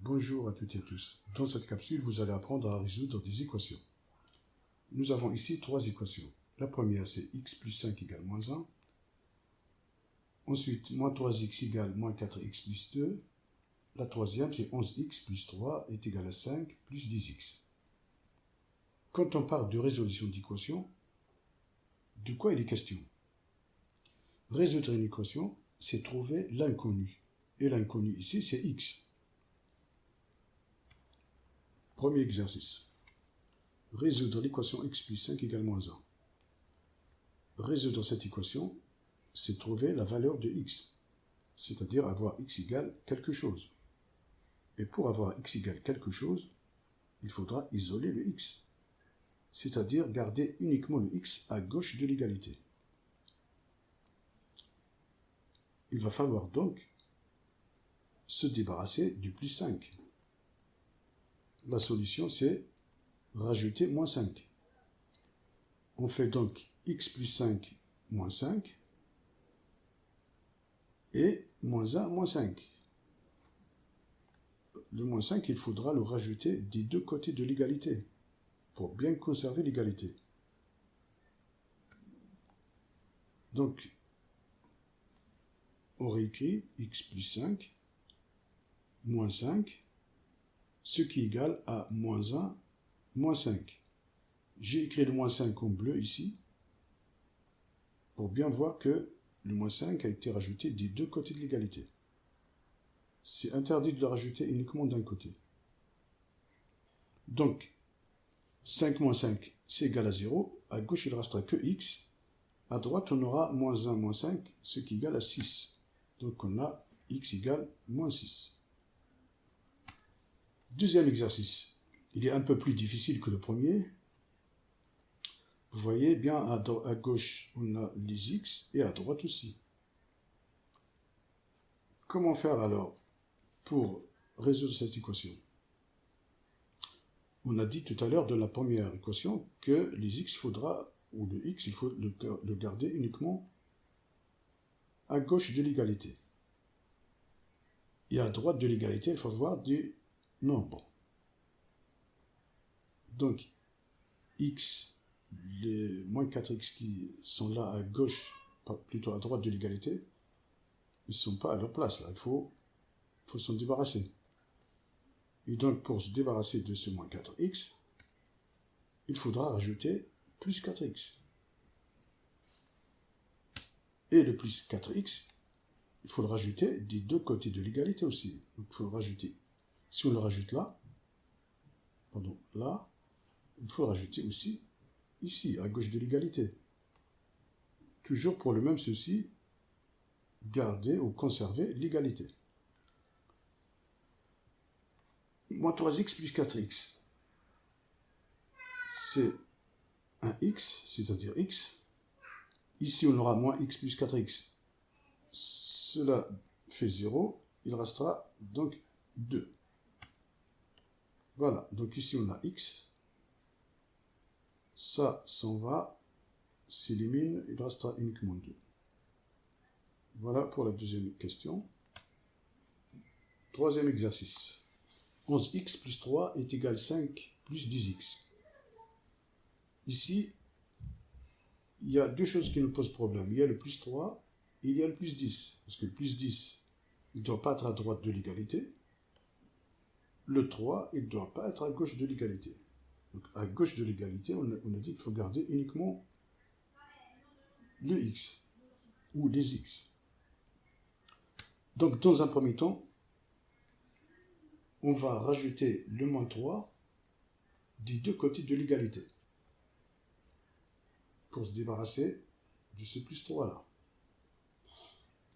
Bonjour à toutes et à tous. Dans cette capsule, vous allez apprendre à résoudre des équations. Nous avons ici trois équations. La première, c'est x plus 5 égale moins 1. Ensuite, moins 3x égale moins 4x plus 2. La troisième, c'est 11x plus 3 est égal à 5 plus 10x. Quand on parle de résolution d'équation, de quoi il est question? Résoudre une équation, c'est trouver l'inconnu. Et l'inconnu ici, c'est x. Premier exercice. Résoudre l'équation x plus 5 égale moins 1. Résoudre cette équation, c'est trouver la valeur de x, c'est-à-dire avoir x égale quelque chose. Et pour avoir x égale quelque chose, il faudra isoler le x, c'est-à-dire garder uniquement le x à gauche de l'égalité. Il va falloir donc se débarrasser du plus 5. La solution, c'est rajouter moins 5. On fait donc x plus 5 moins 5 et moins 1 moins 5. Le moins 5, il faudra le rajouter des deux côtés de l'égalité pour bien conserver l'égalité. Donc, on réécrit x plus 5 moins 5, ce qui est égal à moins 1 moins 5. J'ai écrit le moins 5 en bleu ici, pour bien voir que le moins 5 a été rajouté des deux côtés de l'égalité. C'est interdit de le rajouter uniquement d'un côté. Donc, 5 moins 5, c'est égal à 0. À gauche, il ne restera que x. À droite, on aura moins 1 moins 5, ce qui est égal à 6. Donc, on a x égale moins 6. Deuxième exercice. Il est un peu plus difficile que le premier. Vous voyez bien, à gauche, on a les x et à droite aussi. Comment faire alors pour résoudre cette équation? On a dit tout à l'heure dans la première équation que les x, ou le x, il faut le garder uniquement à gauche de l'égalité. Et à droite de l'égalité, il faut avoir des nombres. Donc, x, les moins 4x qui sont là à gauche, plutôt à droite de l'égalité, ils ne sont pas à leur place là, il faut s'en débarrasser. Et donc, pour se débarrasser de ce moins 4x, il faudra rajouter plus 4x. Et le plus 4x, il faut le rajouter des deux côtés de l'égalité aussi. Donc, il faut le rajouter. Si on le rajoute là, il faut le rajouter aussi ici, à gauche de l'égalité. Toujours pour le même souci, garder ou conserver l'égalité. Moins 3x plus 4x, c'est un x, c'est-à-dire x. Ici, on aura moins x plus 4x. Cela fait 0. Il restera donc 2. Voilà, donc ici, on a x. Ça s'en va, s'élimine, il restera uniquement 2. Voilà pour la deuxième question. Troisième exercice. 11x plus 3 est égal à 5 plus 10x. Ici, il y a deux choses qui nous posent problème. Il y a le plus 3 et il y a le plus 10. Parce que le plus 10, il ne doit pas être à droite de l'égalité. Le 3, il ne doit pas être à gauche de l'égalité. Donc à gauche de l'égalité, on a dit qu'il faut garder uniquement le x ou les x. Donc dans un premier temps, on va rajouter le moins 3 des deux côtés de l'égalité pour se débarrasser de ce plus 3 là.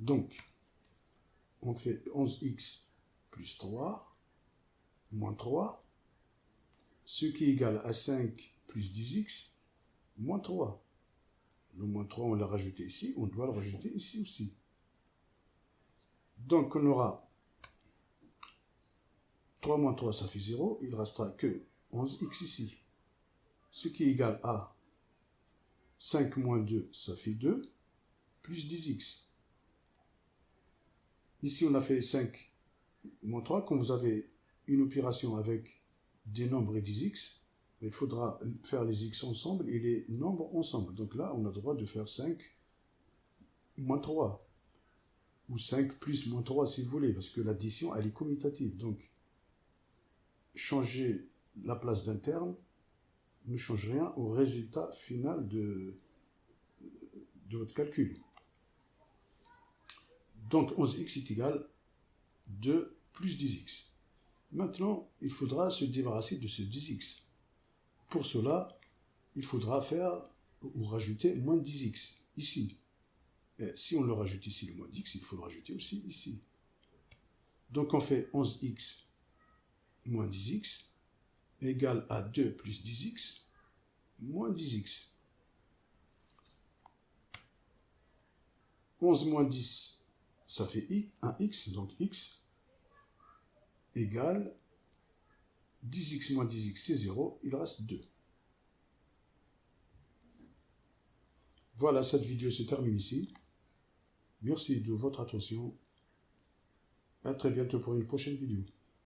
Donc, on fait 11x plus 3 moins 3, ce qui est égal à 5 plus 10x moins 3. Le moins 3, on l'a rajouté ici, on doit le rajouter ici aussi. Donc, on aura 3 moins 3, ça fait 0. Il ne restera que 11x ici. Ce qui est égal à 5 moins 2, ça fait 2, plus 10x. Ici, on a fait 5 moins 3. Quand vous avez une opération avec des nombres et des x, il faudra faire les x ensemble et les nombres ensemble. Donc là, on a le droit de faire 5 moins 3, ou 5 plus moins 3 si vous voulez, parce que l'addition, elle est commutative. Donc, changer la place d'un terme ne change rien au résultat final de votre calcul. Donc 11x est égal à 2 plus 10x. Maintenant, il faudra se débarrasser de ce 10x. Pour cela, il faudra faire ou rajouter moins 10x ici. Et si on le rajoute ici, le moins 10x, il faut le rajouter aussi ici. Donc on fait 11x moins 10x égale à 2 plus 10x moins 10x. 11 moins 10, ça fait un x, donc x égale 10x moins 10x, c'est 0, il reste 2. Voilà, cette vidéo se termine ici. Merci de votre attention. À très bientôt pour une prochaine vidéo.